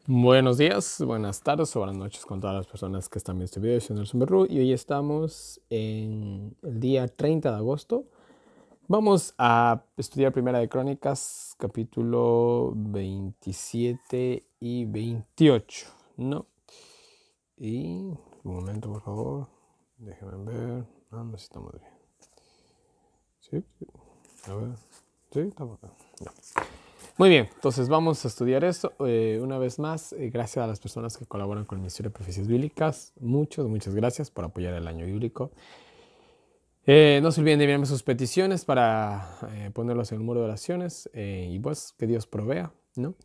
Buenos días, buenas tardes o buenas noches con todas las personas que están viendo este video. Yo soy Nelson Berrú y hoy estamos en el día 30 de agosto. Vamos a estudiar Primera de Crónicas, capítulo 27 y 28, ¿no? Y un momento, por favor, déjenme ver. No sé si estamos bien. Sí, a ver, sí, estamos bien. No. Muy bien, entonces vamos a estudiar esto una vez más. Gracias a las personas que colaboran con el Ministerio de Profecías Bíblicas. Muchas gracias por apoyar el año bíblico. No se olviden de enviarme sus peticiones para ponerlos en el muro de oraciones y pues que Dios provea, ¿no?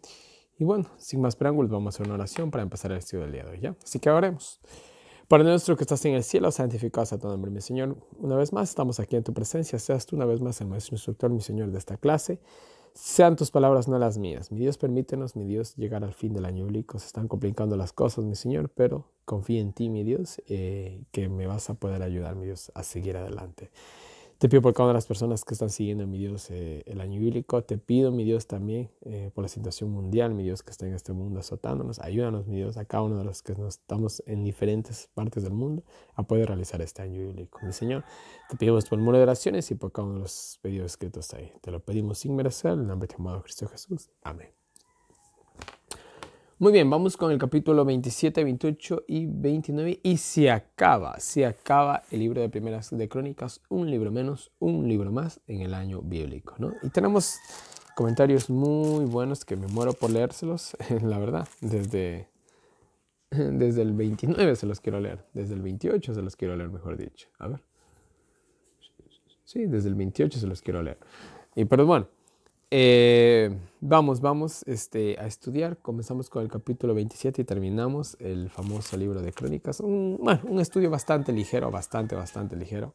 Y bueno, sin más preámbulos, vamos a hacer una oración para empezar el estudio del día de hoy, ¿ya? Así que oremos. Padre nuestro que estás en el cielo, santificado sea tu nombre, mi Señor. Una vez más estamos aquí en tu presencia. Seas tú una vez más el maestro instructor, mi Señor, de esta clase. Sean tus palabras, no las mías. Mi Dios, permítenos, mi Dios, llegar al fin del año bíblico. Se están complicando las cosas, mi Señor, pero confío en ti, mi Dios, que me vas a poder ayudar, mi Dios, a seguir adelante. Te pido por cada una de las personas que están siguiendo, mi Dios, el año bíblico. Te pido, mi Dios, también por la situación mundial, mi Dios, que está en este mundo azotándonos. Ayúdanos, mi Dios, a cada uno de los que nos estamos en diferentes partes del mundo a poder realizar este año bíblico. Mi Señor, te pedimos por el muro de oraciones y por cada uno de los pedidos escritos ahí. Te lo pedimos sin merecer, en el nombre de tu amado Cristo Jesús. Amén. Muy bien, vamos con el capítulo 27, 28 y 29 y se acaba el libro de Primeras de Crónicas, un libro menos, un libro más en el año bíblico, ¿no? Y tenemos comentarios muy buenos que me muero por leérselos, la verdad, desde el 29 se los quiero leer, desde el 28 se los quiero leer, mejor dicho. A ver. Sí, desde el 28 se los quiero leer. Pero bueno. Vamos a estudiar. Comenzamos con el capítulo 27 y terminamos el famoso libro de Crónicas. Un estudio bastante ligero, bastante ligero.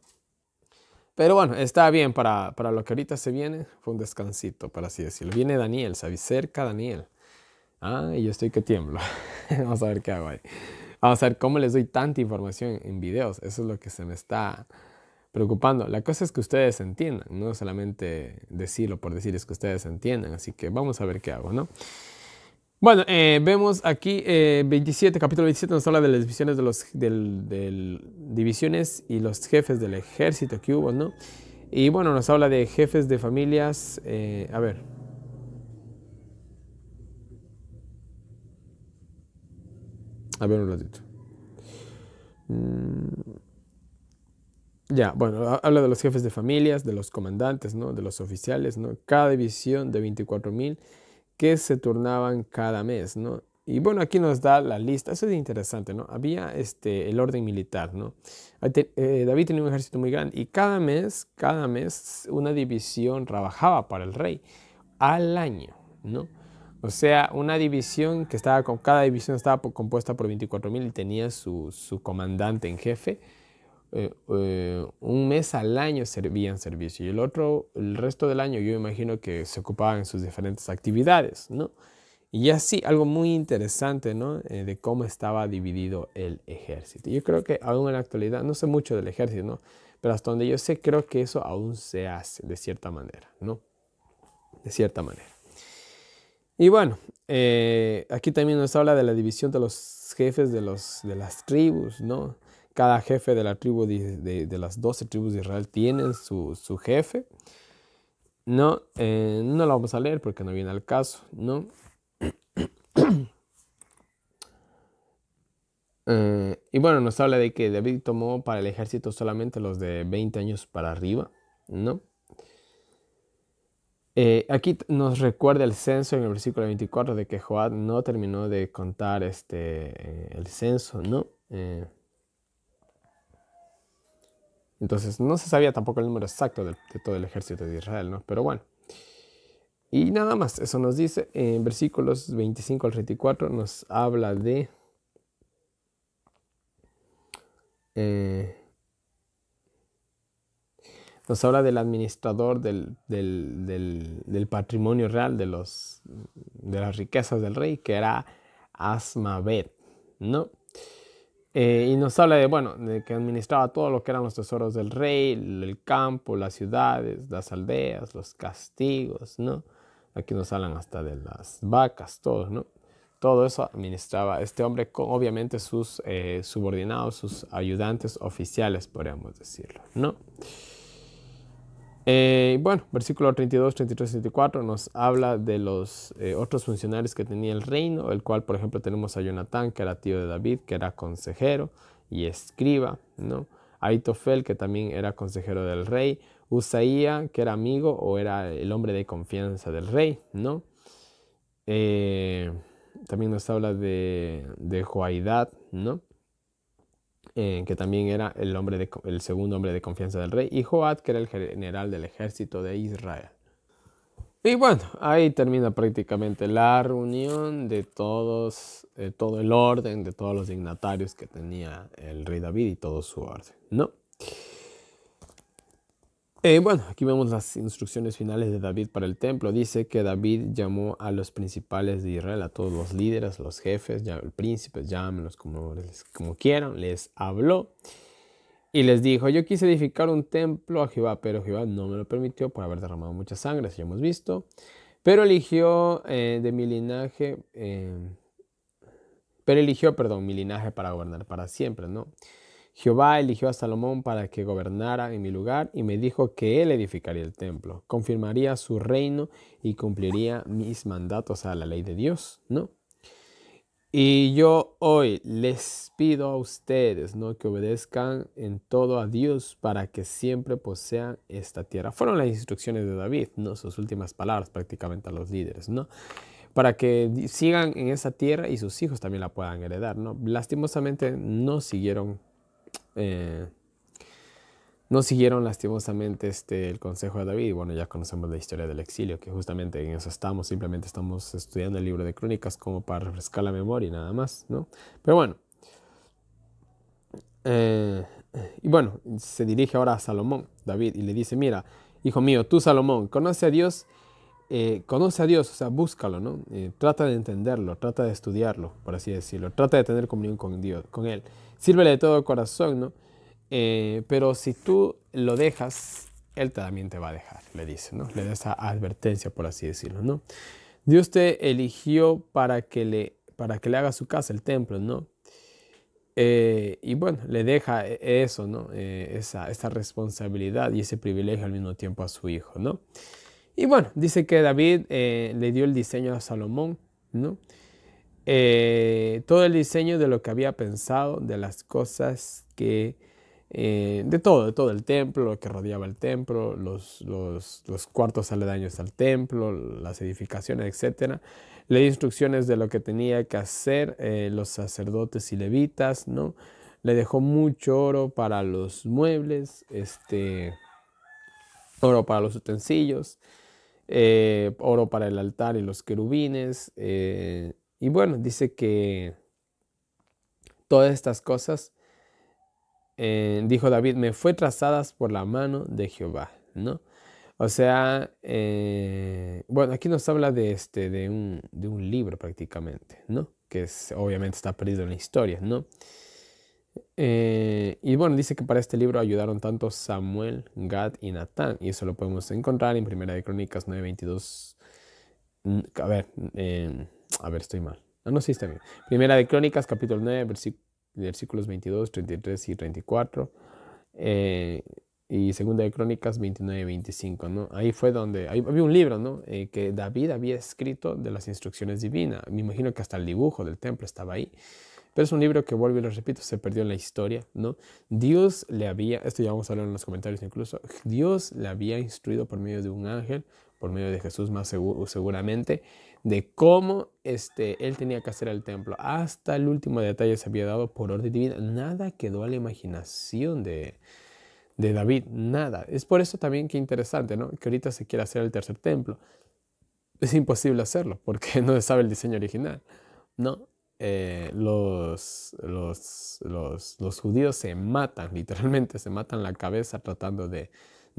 Pero bueno, está bien para lo que ahorita se viene. Fue un descansito, por así decirlo. Viene Daniel, se acerca Daniel. Y yo estoy que tiemblo. Vamos a ver qué hago ahí. Vamos a ver cómo les doy tanta información en videos. Eso es lo que se me está preocupando. La cosa es que ustedes entiendan, no solamente decirlo por decir, es que ustedes entiendan. Así que vamos a ver qué hago, ¿no? Bueno, vemos aquí capítulo 27 nos habla de las divisiones divisiones y los jefes del ejército que hubo, ¿no? Y bueno, nos habla de jefes de familias. A ver. A ver un ratito. Ya, bueno, habla de los jefes de familias, de los comandantes, ¿no? De los oficiales, ¿no? Cada división de 24,000 que se turnaban cada mes, ¿no? Y bueno, aquí nos da la lista. Eso es interesante, ¿no? Había el orden militar, ¿no? David tenía un ejército muy grande y cada mes, una división trabajaba para el rey al año, ¿no? O sea, una división que estaba con cada división estaba compuesta por 24,000 y tenía su comandante en jefe. Un mes al año servían servicio y el resto del año yo imagino que se ocupaban en sus diferentes actividades, ¿no? Y así, algo muy interesante, ¿no? De cómo estaba dividido el ejército. Yo creo que aún en la actualidad, no sé mucho del ejército, ¿no? Pero hasta donde yo sé, creo que eso aún se hace de cierta manera, ¿no? De cierta manera. Y bueno, aquí también nos habla de la división de los jefes de las tribus, ¿no? Cada jefe de la tribu de las 12 tribus de Israel tienen su jefe. No, no lo vamos a leer porque no viene al caso, ¿no? Y bueno, nos habla de que David tomó para el ejército solamente los de 20 años para arriba, ¿no? Aquí nos recuerda el censo en el versículo 24 de que Joab no terminó de contar el censo, ¿no? Entonces no se sabía tampoco el número exacto de todo el ejército de Israel, ¿no? Pero bueno. Y nada más, eso nos dice en versículos 25 al 34 nos habla de nos habla del administrador del patrimonio real, de las riquezas del rey, que era Asmavet, ¿no? Y nos habla de que administraba todo lo que eran los tesoros del rey, el campo, las ciudades, las aldeas, los castigos, ¿no? Aquí nos hablan hasta de las vacas, todo, ¿no? Todo eso administraba este hombre con obviamente sus subordinados, sus ayudantes oficiales, podríamos decirlo, ¿no? Bueno, versículo 32, 33, 34 nos habla de los otros funcionarios que tenía el reino, el cual, por ejemplo, tenemos a Jonatán, que era tío de David, que era consejero y escriba, ¿no? Ahitofel, que también era consejero del rey. Usaía, que era amigo o era el hombre de confianza del rey, ¿no? También nos habla de Joaidad, ¿no? Que también era el segundo hombre de confianza del rey, y Joab, que era el general del ejército de Israel. Y bueno, ahí termina prácticamente la reunión de todos, todo el orden, de todos los dignatarios que tenía el rey David y todo su orden, ¿no? Bueno, aquí vemos las instrucciones finales de David para el templo. Dice que David llamó a los principales de Israel, a todos los líderes, los jefes, príncipes, llámenlos como quieran, les habló y les dijo: yo quise edificar un templo a Jehová, pero Jehová no me lo permitió por haber derramado mucha sangre, así hemos visto. Pero eligió mi linaje para gobernar para siempre, ¿no? Jehová eligió a Salomón para que gobernara en mi lugar y me dijo que él edificaría el templo, confirmaría su reino y cumpliría mis mandatos, a la ley de Dios, ¿no? Y yo hoy les pido a ustedes, ¿no?, que obedezcan en todo a Dios para que siempre posean esta tierra. Fueron las instrucciones de David, ¿no? Sus últimas palabras prácticamente a los líderes, ¿no? Para que sigan en esa tierra y sus hijos también la puedan heredar, ¿no? Lastimosamente no siguieron lastimosamente el consejo de David. Y bueno, ya conocemos la historia del exilio, que justamente en eso estamos. Simplemente estamos estudiando el libro de Crónicas como para refrescar la memoria y nada más, ¿no? Pero bueno. Y bueno, se dirige ahora a Salomón, David, y le dice: mira, hijo mío, tú, Salomón, conoce a Dios, o sea, búscalo, ¿no? Trata de entenderlo, trata de estudiarlo, por así decirlo. Trata de tener comunión con Dios, con Él. Sírvele de todo corazón, ¿no? Pero si tú lo dejas, Él también te va a dejar, le dice, ¿no? Le da esa advertencia, por así decirlo, ¿no? Dios te eligió para que le haga su casa, el templo, ¿no? Y bueno, le deja eso, ¿no? Esa responsabilidad y ese privilegio al mismo tiempo a su hijo, ¿no? Y bueno, dice que David le dio el diseño a Salomón, ¿no? Todo el diseño de lo que había pensado, de las cosas de todo el templo, lo que rodeaba el templo, los cuartos aledaños al templo, las edificaciones, etc. Le dio instrucciones de lo que tenía que hacer los sacerdotes y levitas, ¿no? Le dejó mucho oro para los muebles, oro para los utensilios, oro para el altar y los querubines. Y bueno, dice que todas estas cosas, dijo David, me fue trazadas por la mano de Jehová, ¿no? O sea, bueno, aquí nos habla de un libro prácticamente, ¿no? Que obviamente está perdido en la historia, ¿no? Y bueno, dice que para este libro ayudaron tanto Samuel, Gad y Natán, y eso lo podemos encontrar en Primera de Crónicas 9:22. A ver, estoy mal. No, sí, está bien. Primera de Crónicas, capítulo 9, versículos 22, 33 y 34. Y Segunda de Crónicas 29-25, ¿no? Ahí fue donde, ahí había un libro, ¿no? Que David había escrito de las instrucciones divinas. Me imagino que hasta el dibujo del templo estaba ahí. Pero es un libro que, vuelvo y lo repito, se perdió en la historia, ¿no? Dios le había, esto ya vamos a hablar en los comentarios incluso, Dios le había instruido por medio de un ángel, por medio de Jesús más seguramente, de cómo él tenía que hacer el templo. Hasta el último detalle se había dado por orden divina. Nada quedó a la imaginación de David, nada. Es por eso también que interesante, ¿no? Que ahorita se quiere hacer el tercer templo. Es imposible hacerlo porque no se sabe el diseño original, ¿no? Los judíos se matan, literalmente se matan la cabeza tratando de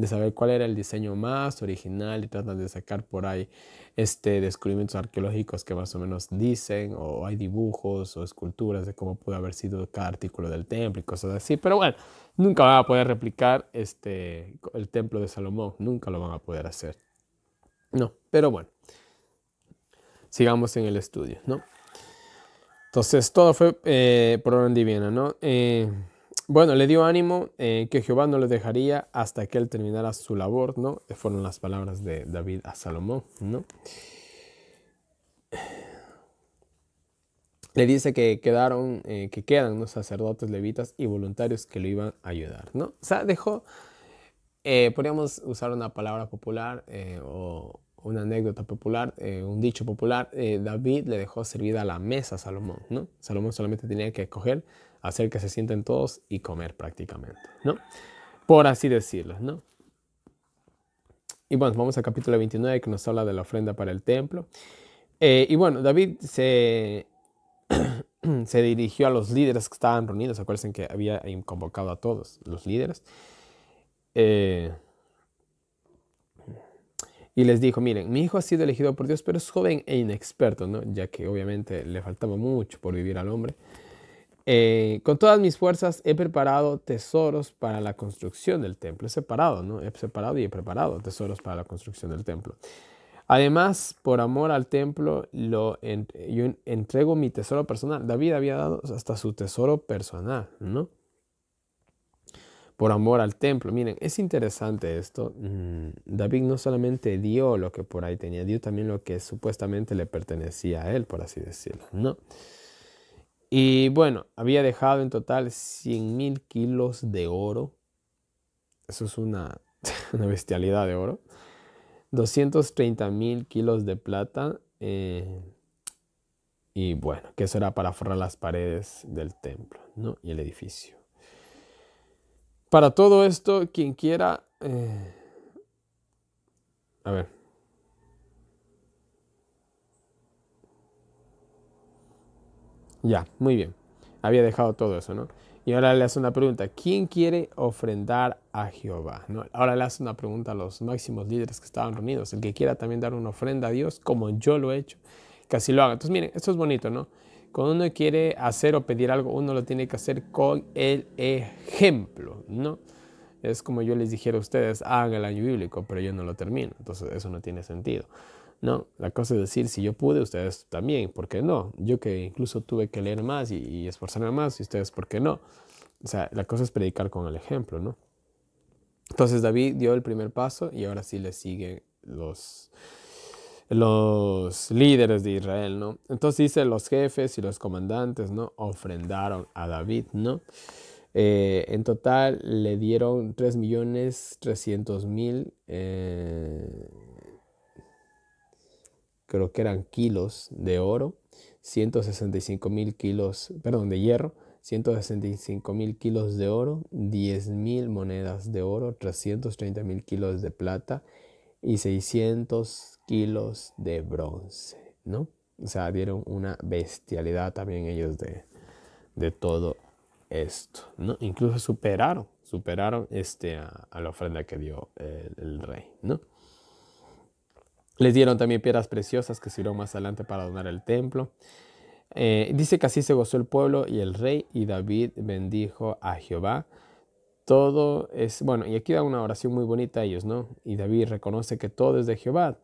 saber cuál era el diseño más original y tratan de sacar por ahí descubrimientos arqueológicos que más o menos dicen, o hay dibujos o esculturas de cómo pudo haber sido cada artículo del templo y cosas así. Pero bueno, nunca van a poder replicar el templo de Salomón, nunca lo van a poder hacer. No, pero bueno, sigamos en el estudio, ¿no? Entonces todo fue por orden divina, ¿no? Bueno, le dio ánimo que Jehová no le dejaría hasta que él terminara su labor, ¿no? Fueron las palabras de David a Salomón, ¿no? Le dice que quedan, ¿no? Sacerdotes, levitas y voluntarios que lo iban a ayudar, ¿no? O sea, dejó, podríamos usar una palabra popular o una anécdota popular, un dicho popular. David le dejó servida la mesa a Salomón, ¿no? Salomón solamente tenía que coger, hacer que se sienten todos y comer prácticamente, ¿no? Por así decirlo, ¿no? Y bueno, vamos al capítulo 29 que nos habla de la ofrenda para el templo. Y bueno, David se dirigió a los líderes que estaban reunidos. Acuérdense que había convocado a todos los líderes. Y les dijo, miren, mi hijo ha sido elegido por Dios, pero es joven e inexperto, ¿no? Ya que obviamente le faltaba mucho por vivir al hombre. Con todas mis fuerzas he preparado tesoros para la construcción del templo. He separado, ¿no? He separado y he preparado tesoros para la construcción del templo. Además, por amor al templo, yo entrego mi tesoro personal. David había dado hasta su tesoro personal, ¿no? Por amor al templo. Miren, es interesante esto. David no solamente dio lo que por ahí tenía, dio también lo que supuestamente le pertenecía a él, por así decirlo, ¿no? Y bueno, había dejado en total 100,000 kilos de oro. Eso es una bestialidad de oro. 230,000 kilos de plata. Y bueno, que eso era para forrar las paredes del templo, ¿no? Y el edificio. Para todo esto, quien quiera... a ver. Ya, muy bien. Había dejado todo eso, ¿no? Y ahora le hace una pregunta. ¿Quién quiere ofrendar a Jehová? ¿No? Ahora le hace una pregunta a los máximos líderes que estaban reunidos. El que quiera también dar una ofrenda a Dios, como yo lo he hecho, que así lo haga. Entonces, miren, esto es bonito, ¿no? Cuando uno quiere hacer o pedir algo, uno lo tiene que hacer con el ejemplo, ¿no? Es como yo les dijera a ustedes, hagan el año bíblico, pero yo no lo termino. Entonces, eso no tiene sentido. No, la cosa es decir, si yo pude, ustedes también, ¿por qué no? Yo que incluso tuve que leer más y esforzarme más, y ustedes, ¿por qué no? O sea, la cosa es predicar con el ejemplo, ¿no? Entonces David dio el primer paso y ahora sí le siguen los líderes de Israel, ¿no? Entonces dice, los jefes y los comandantes, ¿no? Ofrendaron a David, ¿no? En total le dieron 3,300,000 creo que eran kilos de oro, 165,000 kilos, perdón, de hierro, 165,000 kilos de oro, 10,000 monedas de oro, 330,000 kilos de plata y 600 kilos de bronce, ¿no? O sea, dieron una bestialidad también ellos de todo esto, ¿no? Incluso superaron a la ofrenda que dio el rey, ¿no? Les dieron también piedras preciosas que sirvieron más adelante para donar el templo. Dice que así se gozó el pueblo y el rey, y David bendijo a Jehová. Todo es, bueno, y aquí da una oración muy bonita a ellos, ¿no? Y David reconoce que todo es de Jehová,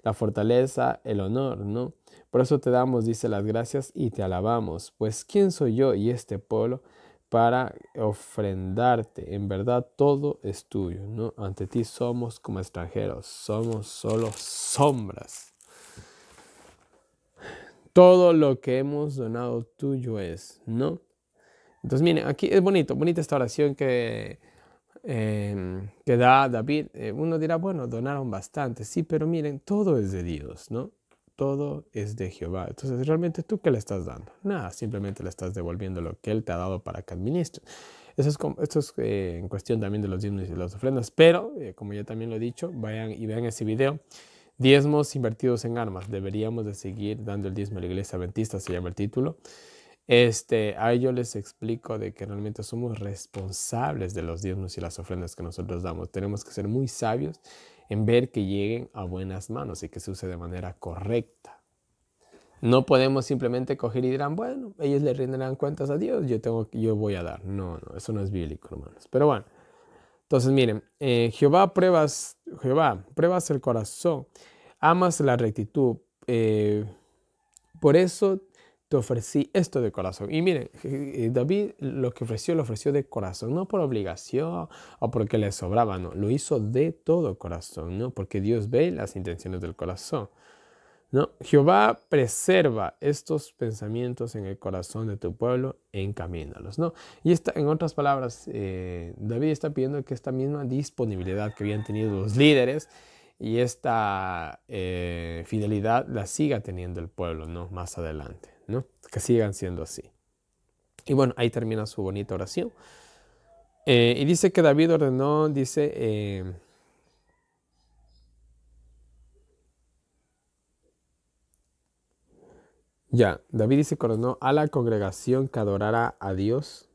la fortaleza, el honor, ¿no? Por eso te damos, dice, las gracias y te alabamos. Pues, ¿quién soy yo y este pueblo para ofrendarte? En verdad, todo es tuyo, ¿no? Ante ti somos como extranjeros, somos solo sombras. Todo lo que hemos donado tuyo es, ¿no? Entonces, miren, aquí es bonita esta oración que da David. Uno dirá, bueno, donaron bastante, sí, pero miren, todo es de Dios, ¿no? Todo es de Jehová. Entonces, ¿realmente tú qué le estás dando? Nada, simplemente le estás devolviendo lo que Él te ha dado para que administres. Esto es en cuestión también de los diezmos y las ofrendas, pero como ya también lo he dicho, vayan y vean ese video. Diezmos invertidos en armas. Deberíamos de seguir dando el diezmo a la iglesia adventista, se llama el título. A ellos les explico de que realmente somos responsables de los diezmos y las ofrendas que nosotros damos. Tenemos que ser muy sabios en ver que lleguen a buenas manos y que se use de manera correcta. No podemos simplemente coger y dirán, bueno, ellos le rendirán cuentas a Dios, yo voy a dar. No, eso no es bíblico, hermanos. Pero bueno, entonces miren, Jehová, pruebas el corazón, amas la rectitud. Por eso te ofrecí esto de corazón. Y miren, David lo que ofreció, lo ofreció de corazón, no por obligación o porque le sobraba, no, lo hizo de todo corazón, ¿no? Porque Dios ve las intenciones del corazón, ¿no? Jehová preserva estos pensamientos en el corazón de tu pueblo, encamínalos, ¿no? Y en otras palabras, David está pidiendo que esta misma disponibilidad que habían tenido los líderes y esta fidelidad la siga teniendo el pueblo, ¿no? Más adelante, ¿no? Que sigan siendo así. Y bueno, ahí termina su bonita oración. Y dice que David ordenó, dice... David dice que ordenó a la congregación que adorara a Dios.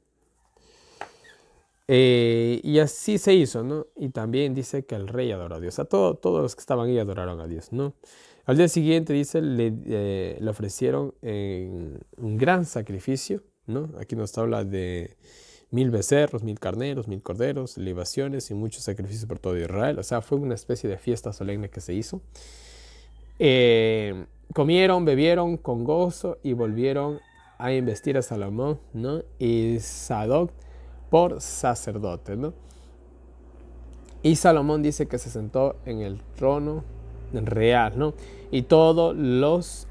Y así se hizo, ¿no? Y también dice que el rey adoró a Dios. Todos los que estaban ahí adoraron a Dios, ¿no? Al día siguiente, dice, le ofrecieron un gran sacrificio, ¿no? Aquí nos habla de 1000 becerros, 1000 carneros, 1000 corderos, libaciones y muchos sacrificios por todo Israel. O sea, fue una especie de fiesta solemne que se hizo. Comieron, bebieron con gozo y volvieron a investir a Salomón, ¿no? Y Sadoc por sacerdote, ¿no? Y Salomón dice que se sentó en el trono real, ¿no? Y todos los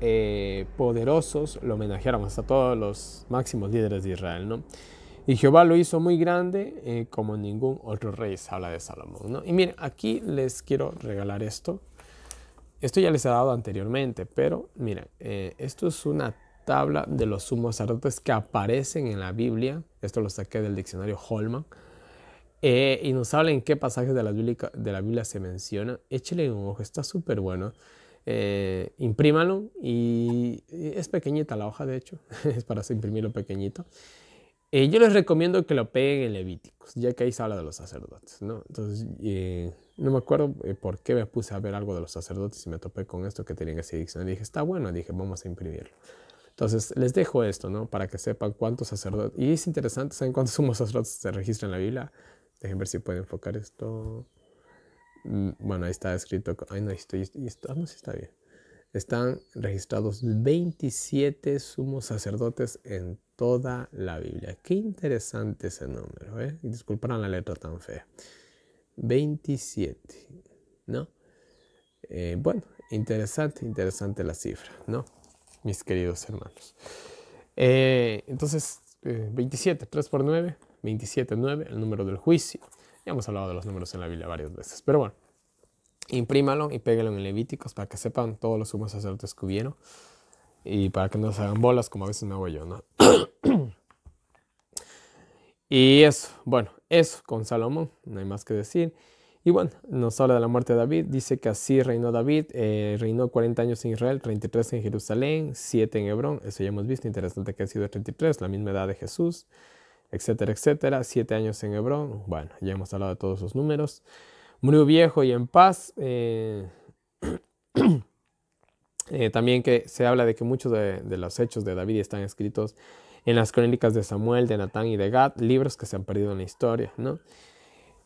poderosos lo homenajearon, hasta todos los máximos líderes de Israel, ¿no? Y Jehová lo hizo muy grande como ningún otro rey, se habla de Salomón, ¿no? Y miren, aquí les quiero regalar esto. Esto ya les he dado anteriormente, pero miren, esto es una tabla de los sumos sacerdotes que aparecen en la Biblia. Esto lo saqué del diccionario Holman. Y nos habla en qué pasajes de la Biblia se menciona. Échale un ojo, está súper bueno. Imprímalo y es pequeñita la hoja, de hecho. Es para imprimirlo pequeñito. Yo les recomiendo que lo peguen en Levíticos, ya que ahí se habla de los sacerdotes, ¿no? Entonces, no me acuerdo por qué me puse a ver algo de los sacerdotes y me topé con esto que tenía ese diccionario. Dije, está bueno, dije, vamos a imprimirlo. Entonces, les dejo esto, ¿no? Para que sepan cuántos sacerdotes. Y es interesante, ¿saben cuántos sumos sacerdotes se registran en la Biblia? Dejen ver si pueden enfocar esto. Bueno, ahí está escrito. Ay, no, no, sí está bien. Están registrados 27 sumos sacerdotes en toda la Biblia. Qué interesante ese número, ¿eh? Y disculparán la letra tan fea. 27, ¿no? Bueno, interesante la cifra, ¿no? Mis queridos hermanos. Entonces, 27, 3 por 9, 27, 9, el número del juicio. Ya hemos hablado de los números en la Biblia varias veces, pero bueno. Imprímalo y pégalo en Levíticos para que sepan todos los sumos sacerdotes que hubieron y para que no se hagan bolas como a veces me hago yo, ¿no? Y eso, bueno, eso con Salomón, no hay más que decir. Y bueno, nos habla de la muerte de David, dice que así reinó David, reinó 40 años en Israel, 33 en Jerusalén, 7 en Hebrón, eso ya hemos visto, interesante que ha sido 33, la misma edad de Jesús, etcétera, etcétera, 7 años en Hebrón, bueno, ya hemos hablado de todos los números. Murió viejo y en paz. También que se habla de que muchos de los hechos de David están escritos en las crónicas de Samuel, de Natán y de Gad, libros que se han perdido en la historia, ¿no?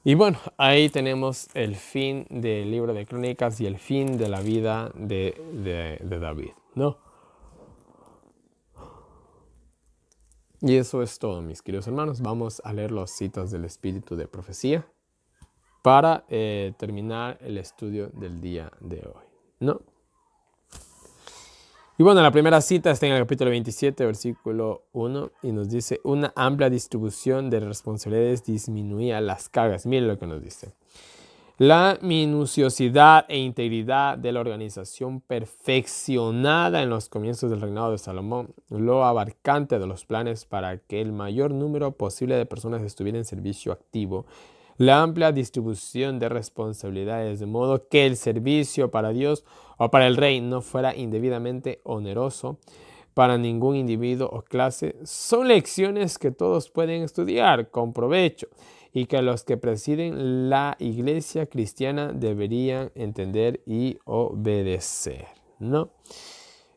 Y bueno, ahí tenemos el fin del libro de crónicas y el fin de la vida de David, ¿no? Y eso es todo, mis queridos hermanos. Vamos a leer las citas del espíritu de profecía para terminar el estudio del día de hoy, ¿no? Y bueno, la primera cita está en el capítulo 27, versículo 1, y nos dice, una amplia distribución de responsabilidades disminuía las cargas. Miren lo que nos dice. La minuciosidad e integridad de la organización perfeccionada en los comienzos del reinado de Salomón, lo abarcante de los planes para que el mayor número posible de personas estuviera en servicio activo, la amplia distribución de responsabilidades, de modo que el servicio para Dios o para el rey no fuera indebidamente oneroso para ningún individuo o clase, son lecciones que todos pueden estudiar con provecho y que los que presiden la iglesia cristiana deberían entender y obedecer, ¿no?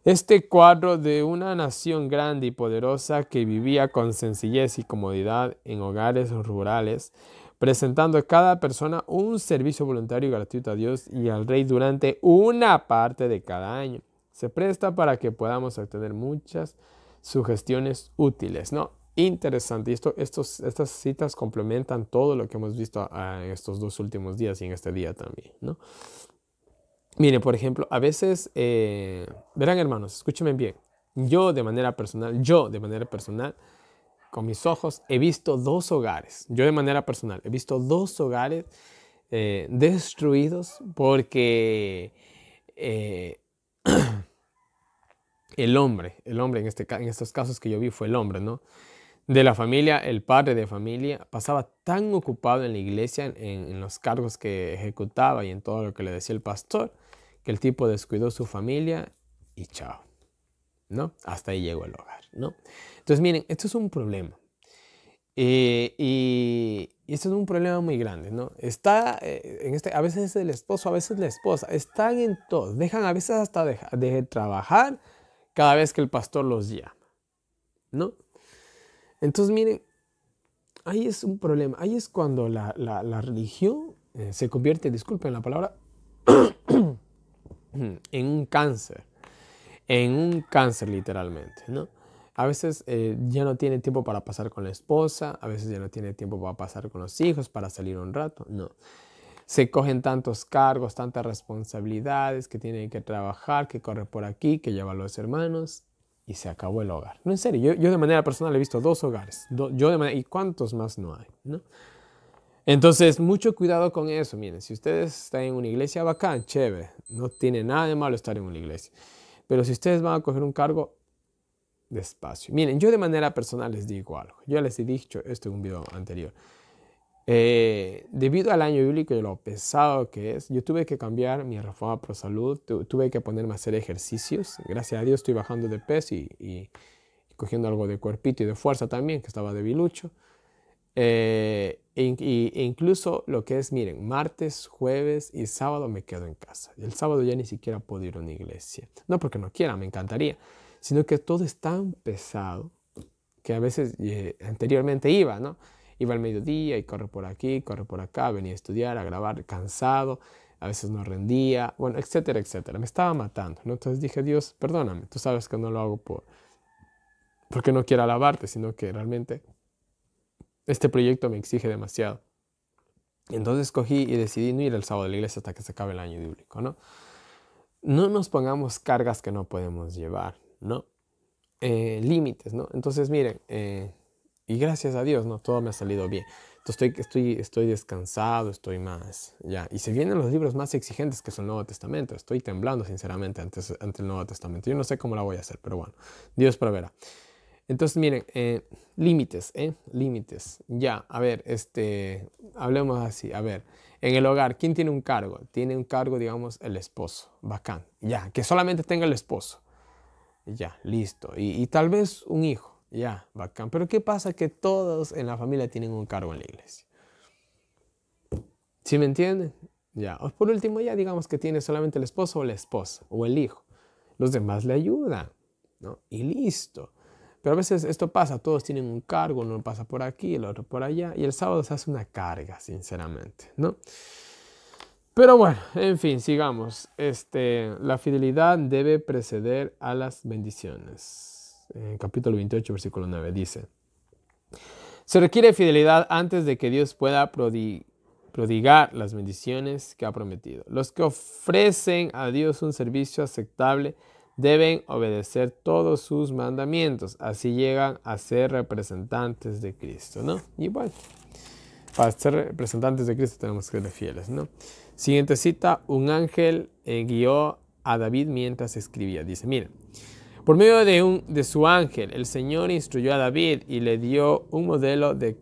Este cuadro de una nación grande y poderosa que vivía con sencillez y comodidad en hogares rurales, presentando a cada persona un servicio voluntario y gratuito a Dios y al Rey durante una parte de cada año, se presta para que podamos obtener muchas sugestiones útiles, ¿no? Interesante. Y estas citas complementan todo lo que hemos visto en estos 2 últimos días y en este día también, ¿no? Miren, por ejemplo, a veces, verán hermanos, escúchenme bien. Yo de manera personal, con mis ojos, he visto 2 hogares. Yo de manera personal, he visto 2 hogares destruidos porque eh, el hombre en estos casos que yo vi fue el hombre, ¿no? De la familia, el padre de familia, pasaba tan ocupado en la iglesia, en los cargos que ejecutaba y en todo lo que le decía el pastor, que el tipo descuidó su familia y chao, ¿no? Hasta ahí llegó el hogar, ¿no? Entonces, miren, esto es un problema. Y esto es un problema muy grande, ¿no? A veces es el esposo, a veces la esposa, están en todo, dejan a veces hasta de trabajar cada vez que el pastor los llama, ¿no? Entonces, miren, ahí es un problema, ahí es cuando la religión se convierte, disculpen la palabra, en un cáncer literalmente, ¿no? A veces ya no tiene tiempo para pasar con la esposa, a veces ya no tiene tiempo para pasar con los hijos, para salir un rato, no. Se cogen tantos cargos, tantas responsabilidades que tienen que trabajar, que corre por aquí, que lleva a los hermanos y se acabó el hogar. No, en serio, yo de manera personal he visto 2 hogares, ¿y cuántos más no hay, no? Entonces, mucho cuidado con eso. Miren, si ustedes están en una iglesia bacán, chévere, no tiene nada de malo estar en una iglesia. Pero si ustedes van a coger un cargo, despacio. Miren, yo de manera personal les digo algo. Yo les he dicho esto en un video anterior. Debido al año bíblico y lo pesado que es, yo tuve que cambiar mi reforma pro salud, tuve que ponerme a hacer ejercicios. Gracias a Dios estoy bajando de peso y cogiendo algo de cuerpito y de fuerza también, que estaba debilucho. Incluso lo que es, miren, martes, jueves y sábado me quedo en casa. El sábado ya ni siquiera puedo ir a una iglesia. No porque no quiera, me encantaría, sino que todo es tan pesado que a veces anteriormente iba, ¿no? Iba al mediodía y corre por aquí, corre por acá, venía a estudiar, a grabar, cansado, a veces no rendía, bueno, etcétera, etcétera. Me estaba matando, ¿no? Entonces dije, Dios, perdóname, tú sabes que no lo hago porque no quiero alabarte, sino que realmente este proyecto me exige demasiado. Entonces cogí y decidí no ir el sábado a la iglesia hasta que se acabe el año bíblico, ¿no? No nos pongamos cargas que no podemos llevar, ¿no? Límites, ¿no? Entonces, miren, y gracias a Dios, ¿no? Todo me ha salido bien. Entonces estoy descansado, estoy más, ya. Y se vienen los libros más exigentes que es el Nuevo Testamento. Estoy temblando, sinceramente, ante el Nuevo Testamento. Yo no sé cómo la voy a hacer, pero bueno, Dios proveerá. Entonces, miren, límites, límites. Ya, a ver, hablemos así. A ver, en el hogar, ¿quién tiene un cargo? Tiene un cargo, digamos, el esposo. Bacán. Ya, que solamente tenga el esposo. Ya, listo. Y tal vez un hijo. Ya, bacán. Pero ¿qué pasa? Que todos en la familia tienen un cargo en la iglesia. ¿Sí me entienden? Ya. O por último, ya digamos que tiene solamente el esposo o la esposa o el hijo. Los demás le ayudan, ¿no? Y listo. Pero a veces esto pasa, todos tienen un cargo, uno pasa por aquí, el otro por allá, y el sábado se hace una carga, sinceramente, ¿no? Pero bueno, en fin, sigamos. La fidelidad debe preceder a las bendiciones. En capítulo 28, versículo 9 dice: se requiere fidelidad antes de que Dios pueda prodigar las bendiciones que ha prometido. Los que ofrecen a Dios un servicio aceptable deben obedecer todos sus mandamientos. Así llegan a ser representantes de Cristo, ¿no? Y bueno, para ser representantes de Cristo tenemos que ser fieles, ¿no? Siguiente cita: un ángel guió a David mientras escribía. Dice, miren, por medio de su ángel, el Señor instruyó a David y le dio un modelo de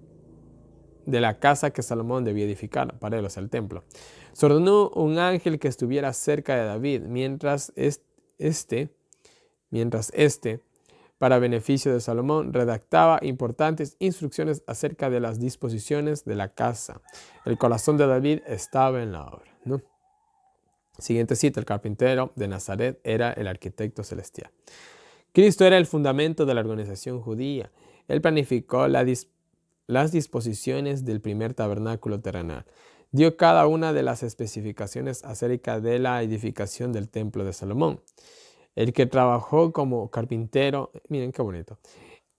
la casa que Salomón debía edificar para él, o sea, el templo. Se ordenó un ángel que estuviera cerca de David mientras este, para beneficio de Salomón, redactaba importantes instrucciones acerca de las disposiciones de la casa. El corazón de David estaba en la obra, ¿no? Siguiente cita: el carpintero de Nazaret era el arquitecto celestial. Cristo era el fundamento de la organización judía. Él planificó las disposiciones del primer tabernáculo terrenal. Dio cada una de las especificaciones acerca de la edificación del templo de Salomón. El que trabajó como carpintero, miren qué bonito.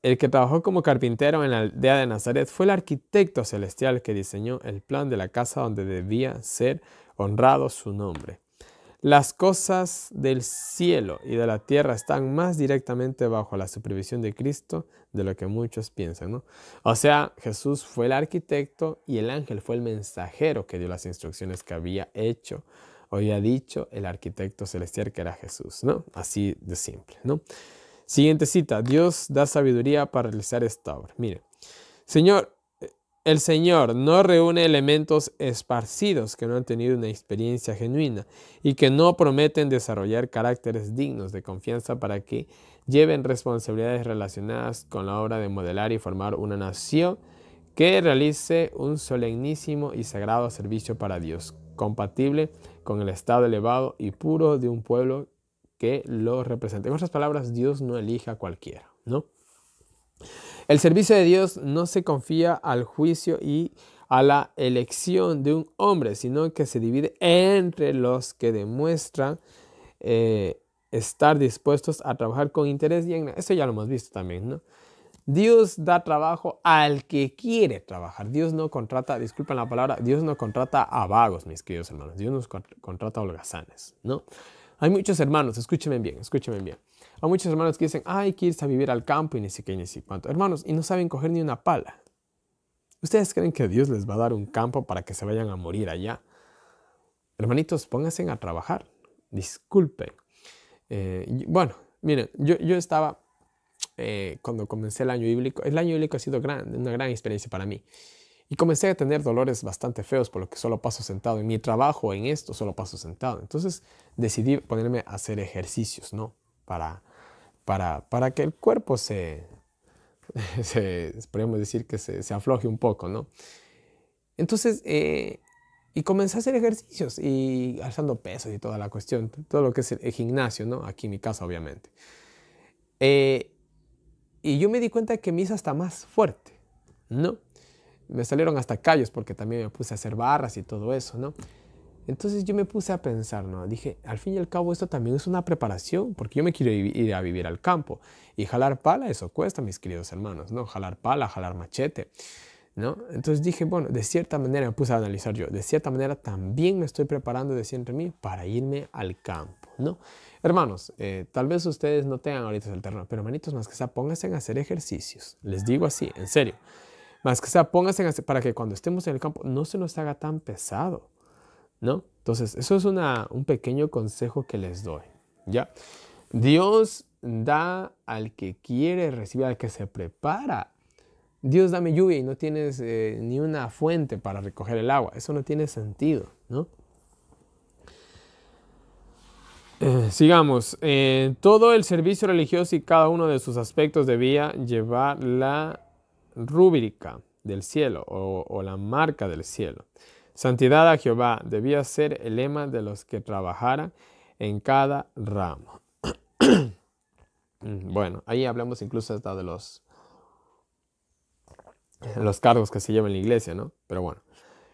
El que trabajó como carpintero en la aldea de Nazaret fue el arquitecto celestial que diseñó el plan de la casa donde debía ser honrado su nombre. Las cosas del cielo y de la tierra están más directamente bajo la supervisión de Cristo de lo que muchos piensan, ¿no? O sea, Jesús fue el arquitecto y el ángel fue el mensajero que dio las instrucciones que había hecho o había dicho el arquitecto celestial que era Jesús, ¿no? Así de simple, ¿no? Siguiente cita. Dios da sabiduría para realizar esta obra. Mire, el Señor no reúne elementos esparcidos que no han tenido una experiencia genuina y que no prometen desarrollar caracteres dignos de confianza para que lleven responsabilidades relacionadas con la obra de modelar y formar una nación que realice un solemnísimo y sagrado servicio para Dios, compatible con el estado elevado y puro de un pueblo que lo represente. En otras palabras, Dios no elige a cualquiera, ¿no? El servicio de Dios no se confía al juicio y a la elección de un hombre, sino que se divide entre los que demuestran estar dispuestos a trabajar con interés y eso ya lo hemos visto también, ¿no? Dios da trabajo al que quiere trabajar. Dios no contrata, disculpen la palabra, Dios no contrata a vagos, mis queridos hermanos. Dios nos contrata a holgazanes, ¿no? Hay muchos hermanos, escúchenme bien. Hay muchos hermanos que dicen, ay, quieres a vivir al campo y ni siquiera ni sé cuánto. Hermanos, y no saben coger ni una pala. ¿Ustedes creen que Dios les va a dar un campo para que se vayan a morir allá? Hermanitos, pónganse a trabajar. Disculpen. Bueno, miren, yo estaba, cuando comencé el año bíblico ha sido una gran experiencia para mí. Y comencé a tener dolores bastante feos por lo que solo paso sentado. En mi trabajo, en esto, solo paso sentado. Entonces decidí ponerme a hacer ejercicios, ¿no? Para que el cuerpo podríamos decir que se afloje un poco, ¿no? Entonces, y comencé a hacer ejercicios y alzando pesos y toda la cuestión, todo lo que es el gimnasio, ¿no? Aquí en mi casa, obviamente. Y yo me di cuenta que me hizo hasta más fuerte, ¿no? Me salieron hasta callos porque también me puse a hacer barras y todo eso, ¿no? Entonces yo me puse a pensar, ¿no? Dije, al fin y al cabo esto también es una preparación porque yo me quiero ir a vivir al campo. Y jalar pala, eso cuesta, mis queridos hermanos, ¿no? Jalar pala, jalar machete, ¿no? Entonces dije, bueno, de cierta manera me puse a analizar yo, de cierta manera también me estoy preparando de entre mí para irme al campo, ¿no? Hermanos, tal vez ustedes no tengan ahorita el terreno, pero hermanitos, más que sea, pónganse a hacer ejercicios. Les digo así, en serio. Más que sea, pónganse para que cuando estemos en el campo no se nos haga tan pesado, ¿no? Entonces, eso es un pequeño consejo que les doy, ¿ya? Dios da al que quiere recibir, al que se prepara. Dios dame lluvia y no tienes ni una fuente para recoger el agua. Eso no tiene sentido, ¿no? Sigamos. Todo el servicio religioso y cada uno de sus aspectos debía llevar la rúbrica del cielo o la marca del cielo. Santidad a Jehová debía ser el lema de los que trabajaran en cada ramo. Bueno, ahí hablamos incluso hasta de los cargos que se llevan en la iglesia, ¿no? Pero bueno.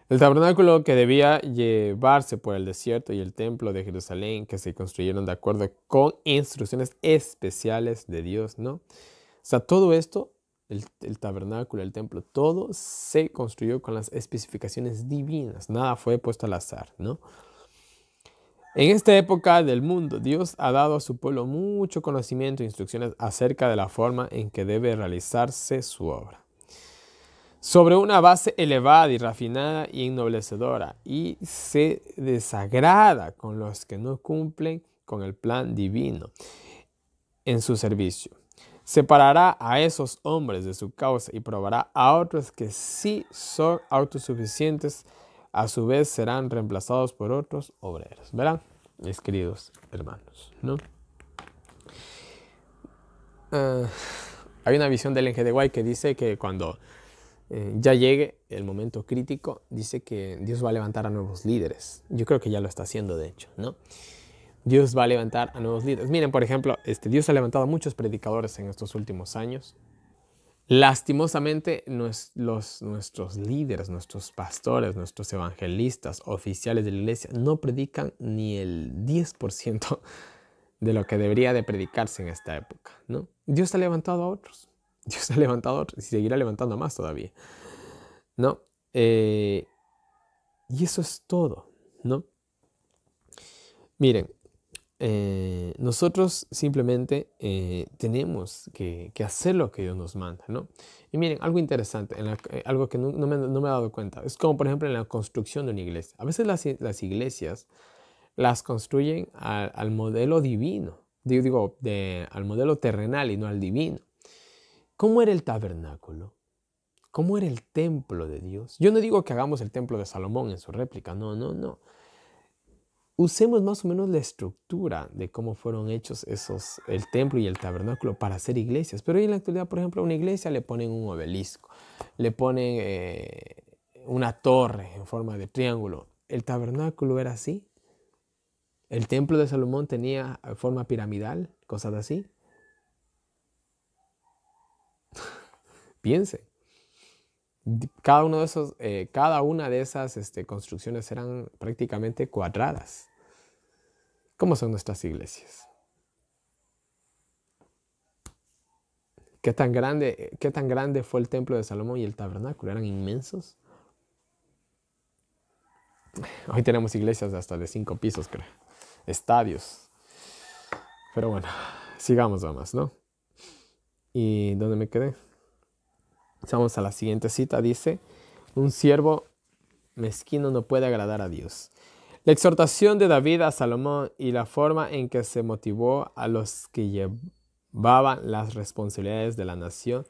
El tabernáculo que debía llevarse por el desierto y el templo de Jerusalén que se construyeron de acuerdo con instrucciones especiales de Dios, ¿no? O sea, todo esto, el tabernáculo, el templo, todo se construyó con las especificaciones divinas. Nada fue puesto al azar, ¿no? En esta época del mundo, Dios ha dado a su pueblo mucho conocimiento e instrucciones acerca de la forma en que debe realizarse su obra. Sobre una base elevada y refinada y ennoblecedora, y se desagrada con los que no cumplen con el plan divino en su servicio. Separará a esos hombres de su causa y probará a otros que sí son autosuficientes, a su vez serán reemplazados por otros obreros. ¿Verán, mis queridos hermanos? ¿No? Hay una visión del Ellen G. White que dice que cuando ya llegue el momento crítico, dice que Dios va a levantar a nuevos líderes. Yo creo que ya lo está haciendo, de hecho, ¿no? Dios va a levantar a nuevos líderes. Miren, por ejemplo, Dios ha levantado a muchos predicadores en estos últimos años. Lastimosamente, nuestros líderes, nuestros pastores, nuestros evangelistas, oficiales de la iglesia, no predican ni el 10% de lo que debería de predicarse en esta época, ¿no? Dios ha levantado a otros. Dios ha levantado a otros y seguirá levantando más todavía, ¿no? Y eso es todo, ¿no? Miren, nosotros simplemente tenemos que hacer lo que Dios nos manda, ¿no? Y miren, algo interesante, algo que no me he dado cuenta, es como por ejemplo en la construcción de una iglesia. A veces las iglesias las construyen al modelo divino, al modelo terrenal y no al divino. ¿Cómo era el tabernáculo? ¿Cómo era el templo de Dios? Yo no digo que hagamos el templo de Salomón en su réplica, no. Usemos más o menos la estructura de cómo fueron hechos el templo y el tabernáculo para hacer iglesias. Pero hoy en la actualidad, por ejemplo, a una iglesia le ponen un obelisco, le ponen una torre en forma de triángulo. ¿El tabernáculo era así? ¿El templo de Salomón tenía forma piramidal? Cosas así. Piense. Cada una de esas construcciones eran prácticamente cuadradas. ¿Cómo son nuestras iglesias? ¿Qué tan grande fue el templo de Salomón y el tabernáculo? ¿Eran inmensos? Hoy tenemos iglesias hasta de 5 pisos, creo. Estadios. Pero bueno, sigamos nomás, ¿no? ¿Y dónde me quedé? Vamos a la siguiente cita. Dice, un siervo mezquino no puede agradar a Dios. La exhortación de David a Salomón y la forma en que se motivó a los que llevaban las responsabilidades de la nación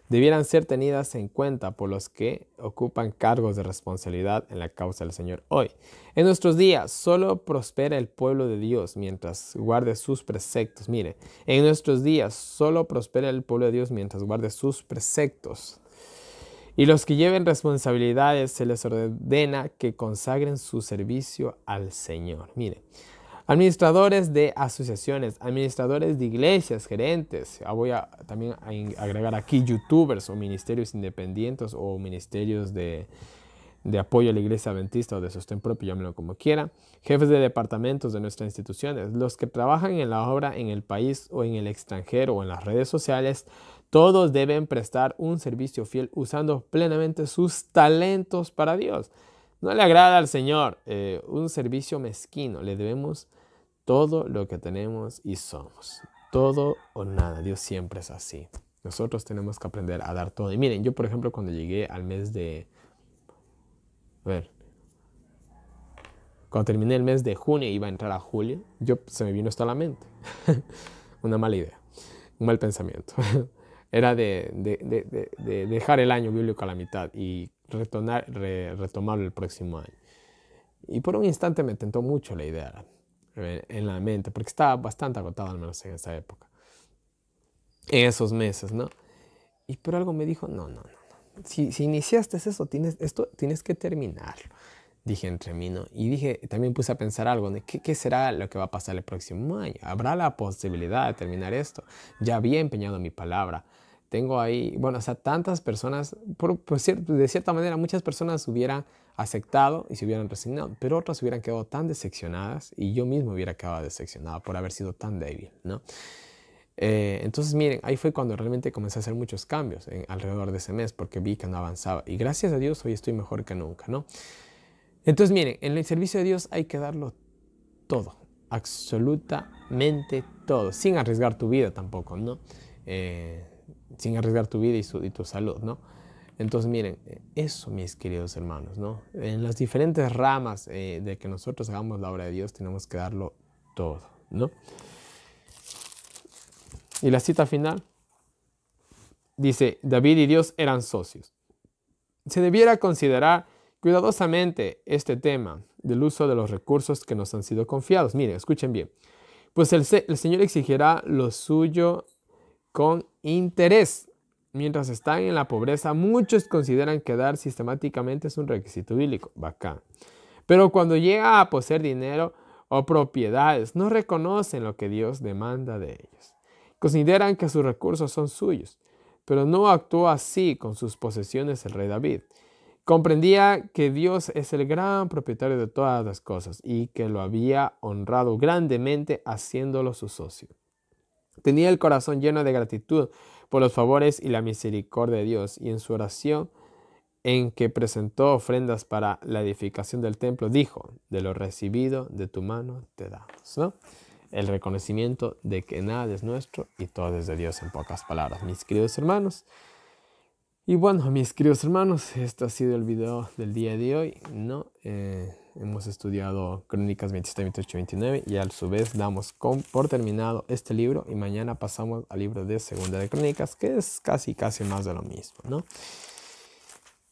debieran ser tenidas en cuenta por los que ocupan cargos de responsabilidad en la causa del Señor hoy. En nuestros días solo prospera el pueblo de Dios mientras guarde sus preceptos. Mire, en nuestros días solo prospera el pueblo de Dios mientras guarde sus preceptos. Y los que lleven responsabilidades se les ordena que consagren su servicio al Señor. Mire, administradores de asociaciones, administradores de iglesias, gerentes. Voy a también agregar aquí youtubers o ministerios independientes o ministerios de apoyo a la iglesia adventista o de sostén propio, llámenlo como quiera. Jefes de departamentos de nuestras instituciones, los que trabajan en la obra en el país o en el extranjero o en las redes sociales. Todos deben prestar un servicio fiel usando plenamente sus talentos para Dios. No le agrada al Señor un servicio mezquino. Le debemos todo lo que tenemos y somos. Todo o nada. Dios siempre es así. Nosotros tenemos que aprender a dar todo. Y miren, yo por ejemplo cuando llegué al mes de... Cuando terminé el mes de junio y iba a entrar a julio, se me vino esto a la mente. Una mala idea. Un mal pensamiento. Era de dejar el año bíblico a la mitad y retomarlo el próximo año. Y por un instante me tentó mucho la idea en la mente, porque estaba bastante agotado, al menos en esa época, en esos meses, ¿no? Pero algo me dijo, no. Si iniciaste eso, tienes que terminarlo. Dije entre mí, ¿no? Y también puse a pensar algo, ¿no? ¿Qué será lo que va a pasar el próximo año? ¿Habrá la posibilidad de terminar esto? Ya había empeñado mi palabra. Tengo ahí, tantas personas, de cierta manera, muchas personas hubieran aceptado y se hubieran resignado, pero otras hubieran quedado tan decepcionadas y yo mismo hubiera quedado decepcionado por haber sido tan débil, ¿no? Entonces, miren, ahí fue cuando realmente comencé a hacer muchos cambios alrededor de ese mes porque vi que no avanzaba y gracias a Dios hoy estoy mejor que nunca, ¿no? Entonces, miren, en el servicio de Dios hay que darlo todo, absolutamente todo, sin arriesgar tu vida tampoco, ¿no? Sin arriesgar tu vida y tu salud, ¿no? Entonces, miren, eso, mis queridos hermanos, ¿no? En las diferentes ramas de que nosotros hagamos la obra de Dios, tenemos que darlo todo, ¿no? Y la cita final dice, David y Dios eran socios. Se debiera considerar cuidadosamente este tema del uso de los recursos que nos han sido confiados. Miren, escuchen bien. Pues el Señor exigirá lo suyo con interés. Mientras están en la pobreza, muchos consideran que dar sistemáticamente es un requisito bíblico. Bacán. Pero cuando llega a poseer dinero o propiedades, no reconocen lo que Dios demanda de ellos. Consideran que sus recursos son suyos, pero no actuó así con sus posesiones el rey David. Comprendía que Dios es el gran propietario de todas las cosas y que lo había honrado grandemente haciéndolo su socio. Tenía el corazón lleno de gratitud por los favores y la misericordia de Dios, y en su oración en que presentó ofrendas para la edificación del templo, dijo: de lo recibido de tu mano te damos, ¿no? El reconocimiento de que nada es nuestro y todo es de Dios, en pocas palabras, mis queridos hermanos. Y bueno, mis queridos hermanos, este ha sido el video del día de hoy, ¿no? Hemos estudiado Crónicas 27, 28, 29 y a su vez damos por terminado este libro, y mañana pasamos al libro de Segunda de Crónicas, que es casi más de lo mismo, ¿no?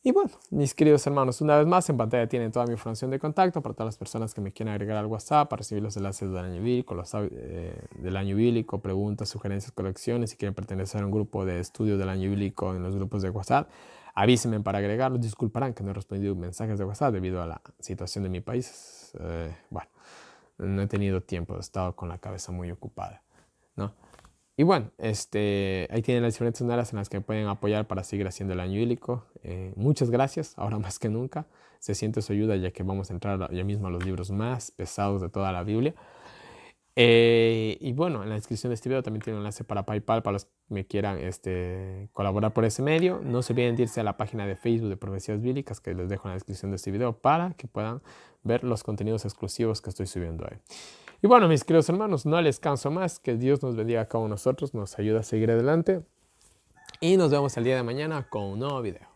Y bueno, mis queridos hermanos, una vez más en pantalla tienen toda mi información de contacto para todas las personas que me quieran agregar al WhatsApp para recibir los enlaces del año bíblico, del año bíblico, preguntas, sugerencias, colecciones. Si quieren pertenecer a un grupo de estudio del año bíblico en los grupos de WhatsApp, avísenme para agregarlos. Disculparán que no he respondido mensajes de WhatsApp debido a la situación de mi país. Bueno, no he tenido tiempo, he estado con la cabeza muy ocupada, ¿no? Y bueno, ahí tienen las diferentes maneras en las que pueden apoyar para seguir haciendo el año bíblico. Muchas gracias, ahora más que nunca. Se siente su ayuda, ya que vamos a entrar ya mismo a los libros más pesados de toda la Biblia. Y bueno, en la descripción de este video también tiene un enlace para PayPal para los que me quieran colaborar por ese medio. No se olviden de irse a la página de Facebook de Profecías Bíblicas, que les dejo en la descripción de este video, para que puedan ver los contenidos exclusivos que estoy subiendo ahí. Y bueno, mis queridos hermanos, no les canso más. Que Dios nos bendiga a cada uno de nosotros, nos ayuda a seguir adelante. Y nos vemos el día de mañana con un nuevo video.